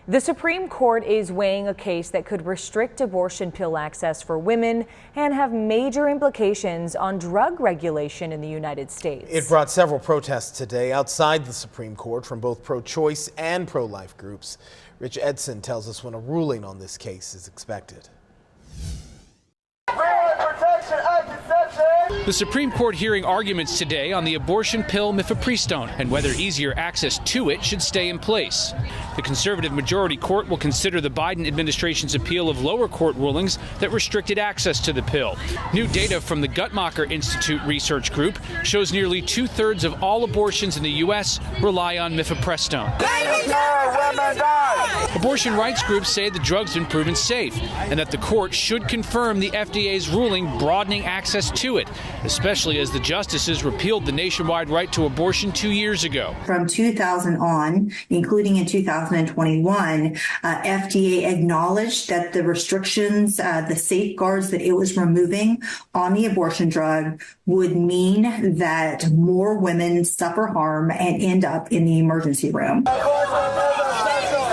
The Supreme Court is weighing a case that could restrict abortion pill access for women and have major implications on drug regulation in the United States. It brought several protests today outside the Supreme Court from both pro-choice and pro-life groups. Rich Edson tells us when a ruling on this case is expected. The Supreme Court hearing arguments today on the abortion pill mifepristone and whether easier access to it should stay in place. The conservative majority court will consider the Biden administration's appeal of lower court rulings that restricted access to the pill. New data from the Guttmacher Institute research group shows nearly 2/3 of all abortions in the U.S. rely on mifepristone. Abortion rights groups say the drug's been proven safe and that the court should confirm the FDA's ruling broadening access to it, especially as the justices repealed the nationwide right to abortion 2 years ago. From 2000 on, including in 2021, FDA acknowledged that the restrictions, the safeguards that it was removing on the abortion drug would mean that more women suffer harm and end up in the emergency room.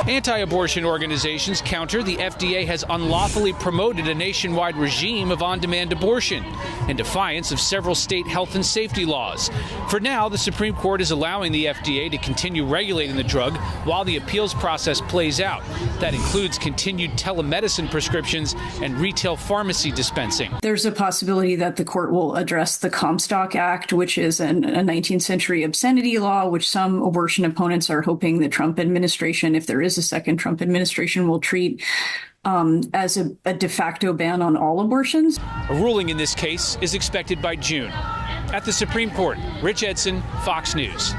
Anti-abortion organizations counter the FDA has unlawfully promoted a nationwide regime of on-demand abortion in defiance of several state health and safety laws. For now, the Supreme Court is allowing the FDA to continue regulating the drug while the appeals process plays out. That includes continued telemedicine prescriptions and retail pharmacy dispensing. There's a possibility that the court will address the Comstock Act, which is a 19th century obscenity law, which some abortion opponents are hoping the Trump administration, if there is a second Trump administration, will treat as a de facto ban on all abortions. A ruling in this case is expected by June. At the Supreme Court, Rich Edson, Fox News.